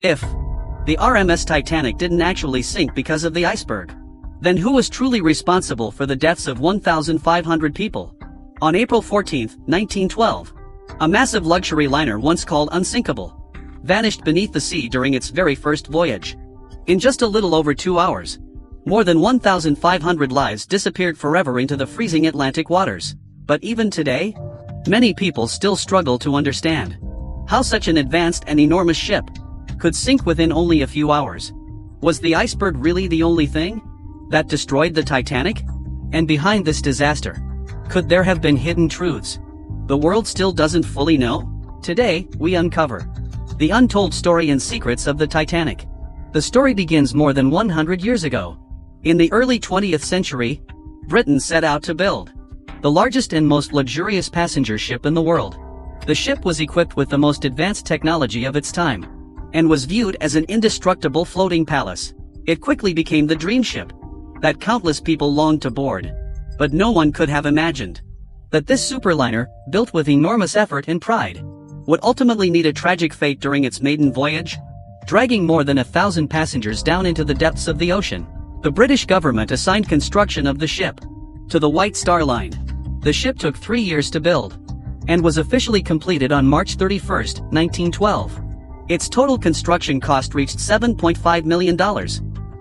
If the RMS Titanic didn't actually sink because of the iceberg, then who was truly responsible for the deaths of 1,500 people? On April 14, 1912, a massive luxury liner once called Unsinkable vanished beneath the sea during its very first voyage. In just a little over 2 hours, more than 1,500 lives disappeared forever into the freezing Atlantic waters. But even today, many people still struggle to understand how such an advanced and enormous ship could sink within only a few hours. Was the iceberg really the only thing that destroyed the Titanic? And behind this disaster, could there have been hidden truths the world still doesn't fully know? Today, we uncover the untold story and secrets of the Titanic. The story begins more than 100 years ago. In the early 20th century, Britain set out to build the largest and most luxurious passenger ship in the world. The ship was equipped with the most advanced technology of its time and was viewed as an indestructible floating palace. It quickly became the dream ship that countless people longed to board. But no one could have imagined that this superliner, built with enormous effort and pride, would ultimately meet a tragic fate during its maiden voyage, dragging more than 1,000 passengers down into the depths of the ocean. The British government assigned construction of the ship to the White Star Line. The ship took 3 years to build and was officially completed on March 31, 1912. Its total construction cost reached $7.5 million,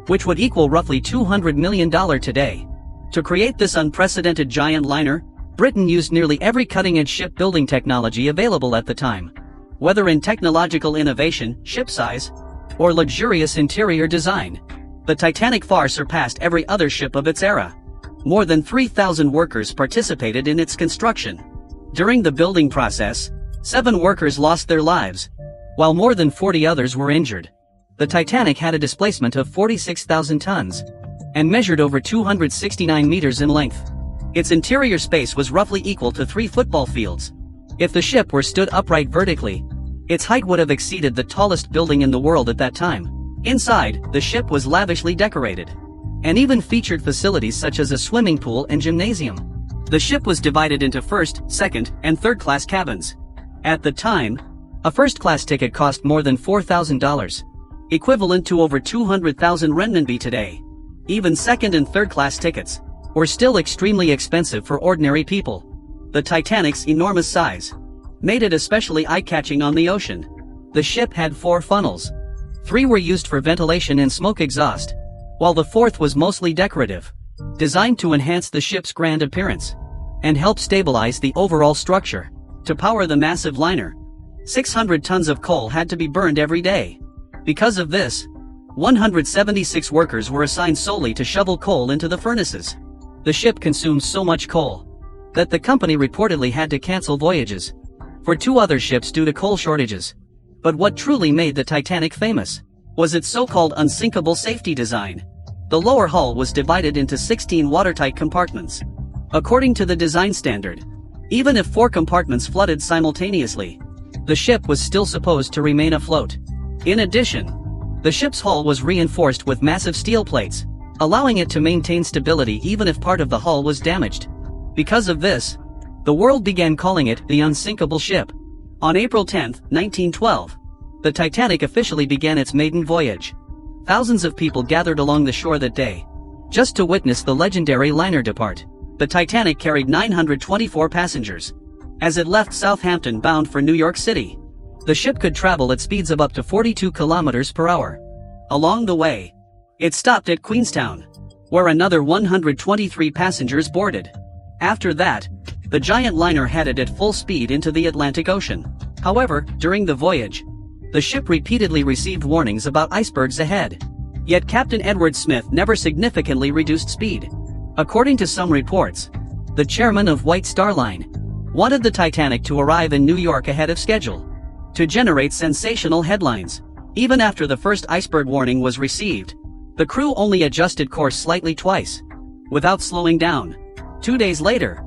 which would equal roughly $200 million today. To create this unprecedented giant liner, Britain used nearly every cutting-edge shipbuilding technology available at the time. Whether in technological innovation, ship size, or luxurious interior design, the Titanic far surpassed every other ship of its era. More than 3,000 workers participated in its construction. During the building process, 7 workers lost their lives, while more than 40 others were injured. The Titanic had a displacement of 46,000 tons and measured over 269 meters in length. Its interior space was roughly equal to 3 football fields. If the ship were stood upright vertically, its height would have exceeded the tallest building in the world at that time. Inside, the ship was lavishly decorated and even featured facilities such as a swimming pool and gymnasium. The ship was divided into first, second, and third-class cabins. At the time, a first-class ticket cost more than $4,000, equivalent to over 200,000 renminbi today. Even second and third-class tickets were still extremely expensive for ordinary people. The Titanic's enormous size made it especially eye-catching on the ocean. The ship had 4 funnels. 3 were used for ventilation and smoke exhaust, while the 4th was mostly decorative, designed to enhance the ship's grand appearance and help stabilize the overall structure. To power the massive liner, 600 tons of coal had to be burned every day. Because of this, 176 workers were assigned solely to shovel coal into the furnaces. The ship consumed so much coal that the company reportedly had to cancel voyages for 2 other ships due to coal shortages. But what truly made the Titanic famous was its so-called unsinkable safety design. The lower hull was divided into 16 watertight compartments. According to the design standard, even if 4 compartments flooded simultaneously, the ship was still supposed to remain afloat. In addition, the ship's hull was reinforced with massive steel plates, allowing it to maintain stability even if part of the hull was damaged. Because of this, the world began calling it the unsinkable ship. On April 10, 1912, the Titanic officially began its maiden voyage. Thousands of people gathered along the shore that day, just to witness the legendary liner depart. The Titanic carried 924 passengers. As it left Southampton bound for New York City, the ship could travel at speeds of up to 42 kilometers per hour. Along the way, it stopped at Queenstown, where another 123 passengers boarded. After that, the giant liner headed at full speed into the Atlantic Ocean. However, during the voyage, the ship repeatedly received warnings about icebergs ahead. Yet Captain Edward Smith never significantly reduced speed. According to some reports, the chairman of White Star Line wanted the Titanic to arrive in New York ahead of schedule to generate sensational headlines. Even after the first iceberg warning was received, the crew only adjusted course slightly twice, without slowing down. 2 days later,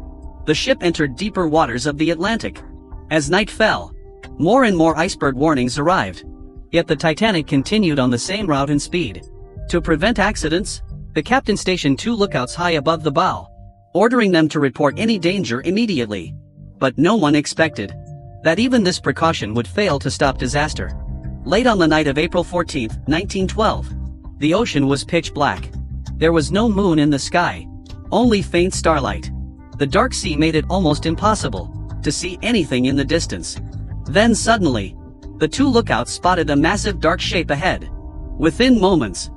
the ship entered deeper waters of the Atlantic. As night fell, more and more iceberg warnings arrived. Yet the Titanic continued on the same route and speed. To prevent accidents, the captain stationed 2 lookouts high above the bow, ordering them to report any danger immediately. But no one expected that even this precaution would fail to stop disaster. Late on the night of April 14, 1912, the ocean was pitch black. There was no moon in the sky, only faint starlight. The dark sea made it almost impossible to see anything in the distance. Then suddenly, the two lookouts spotted a massive dark shape ahead. Within moments,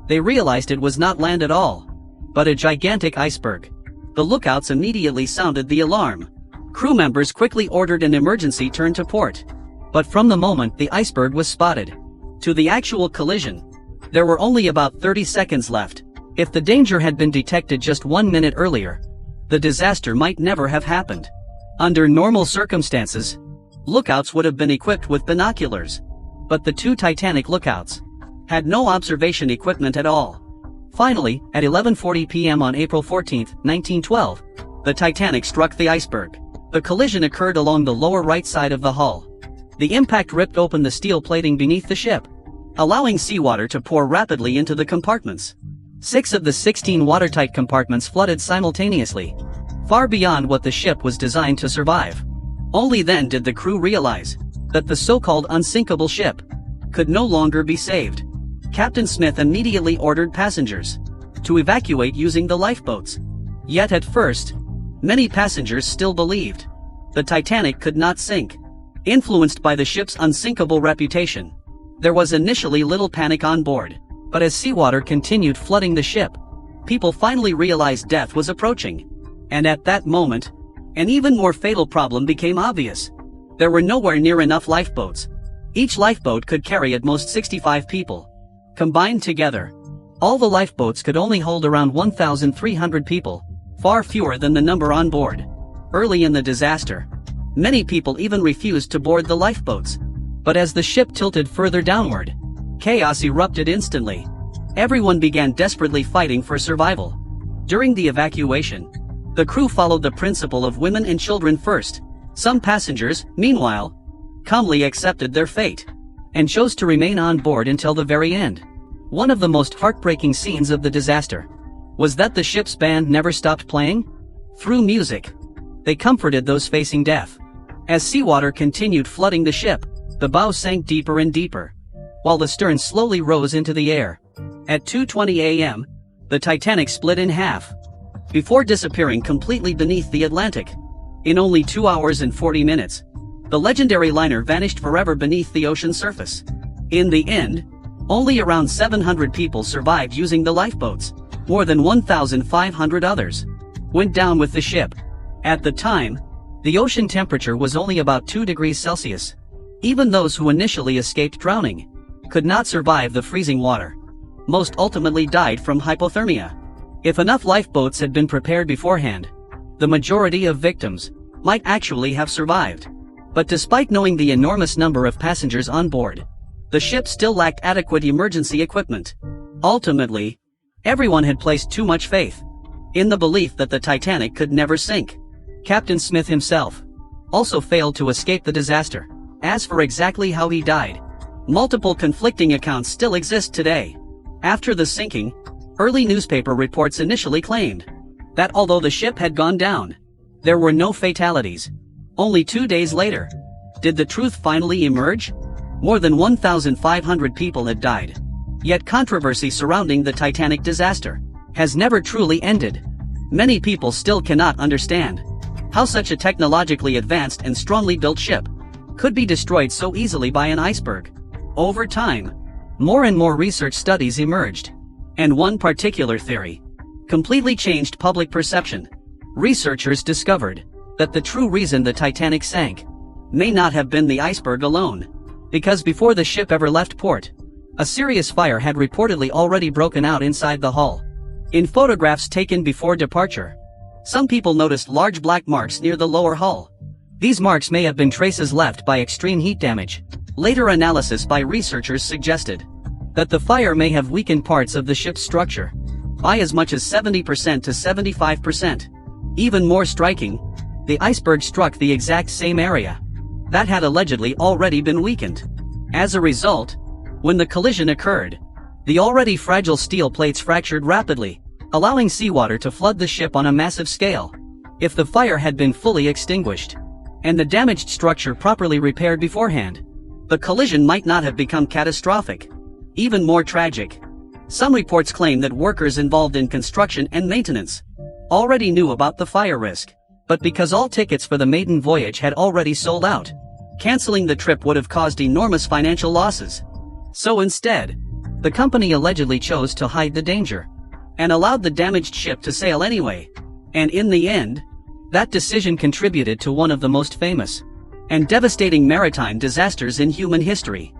they realized it was not land at all, but a gigantic iceberg. The lookouts immediately sounded the alarm. Crew members quickly ordered an emergency turn to port. But from the moment the iceberg was spotted to the actual collision, there were only about 30 seconds left. If the danger had been detected just 1 minute earlier, the disaster might never have happened. Under normal circumstances, lookouts would have been equipped with binoculars. But the two Titanic lookouts had no observation equipment at all. Finally, at 11:40 p.m. on April 14, 1912, the Titanic struck the iceberg. The collision occurred along the lower right side of the hull. The impact ripped open the steel plating beneath the ship, allowing seawater to pour rapidly into the compartments. 6 of the 16 watertight compartments flooded simultaneously, far beyond what the ship was designed to survive. Only then did the crew realize that the so-called unsinkable ship could no longer be saved. Captain Smith immediately ordered passengers to evacuate using the lifeboats. Yet at first, many passengers still believed the Titanic could not sink. Influenced by the ship's unsinkable reputation, there was initially little panic on board. But as seawater continued flooding the ship, people finally realized death was approaching. And at that moment, an even more fatal problem became obvious. There were nowhere near enough lifeboats. Each lifeboat could carry at most 65 people. Combined together, all the lifeboats could only hold around 1,300 people, far fewer than the number on board. Early in the disaster, many people even refused to board the lifeboats. But as the ship tilted further downward, chaos erupted instantly. Everyone began desperately fighting for survival. During the evacuation, the crew followed the principle of women and children first. Some passengers, meanwhile, calmly accepted their fate and chose to remain on board until the very end. One of the most heartbreaking scenes of the disaster was that the ship's band never stopped playing. Through music, they comforted those facing death. As seawater continued flooding the ship, the bow sank deeper and deeper, while the stern slowly rose into the air. At 2:20 a.m., the Titanic split in half, before disappearing completely beneath the Atlantic. In only 2 hours and 40 minutes, the legendary liner vanished forever beneath the ocean surface. In the end, only around 700 people survived using the lifeboats. More than 1,500 others went down with the ship. At the time, the ocean temperature was only about 2 degrees Celsius. Even those who initially escaped drowning could not survive the freezing water. Most ultimately died from hypothermia. If enough lifeboats had been prepared beforehand, the majority of victims might actually have survived. But despite knowing the enormous number of passengers on board, the ship still lacked adequate emergency equipment. Ultimately, everyone had placed too much faith in the belief that the Titanic could never sink. Captain Smith himself also failed to escape the disaster. As for exactly how he died, multiple conflicting accounts still exist today. After the sinking, early newspaper reports initially claimed that although the ship had gone down, there were no fatalities. Only 2 days later, did the truth finally emerge? More than 1,500 people had died. Yet controversy surrounding the Titanic disaster has never truly ended. Many people still cannot understand how such a technologically advanced and strongly built ship could be destroyed so easily by an iceberg. Over time, more and more research studies emerged, and one particular theory completely changed public perception. Researchers discovered that the true reason the Titanic sank may not have been the iceberg alone, because before the ship ever left port, a serious fire had reportedly already broken out inside the hull. In photographs taken before departure, some people noticed large black marks near the lower hull. These marks may have been traces left by extreme heat damage. Later analysis by researchers suggested that the fire may have weakened parts of the ship's structure by as much as 70% to 75%. Even more striking, the iceberg struck the exact same area that had allegedly already been weakened. As a result, when the collision occurred, the already fragile steel plates fractured rapidly, allowing seawater to flood the ship on a massive scale. If the fire had been fully extinguished and the damaged structure properly repaired beforehand, the collision might not have become catastrophic. Even more tragic. Some reports claim that workers involved in construction and maintenance already knew about the fire risk, but because all tickets for the maiden voyage had already sold out, canceling the trip would have caused enormous financial losses. So instead, the company allegedly chose to hide the danger and allowed the damaged ship to sail anyway. And in the end, that decision contributed to one of the most famous and devastating maritime disasters in human history.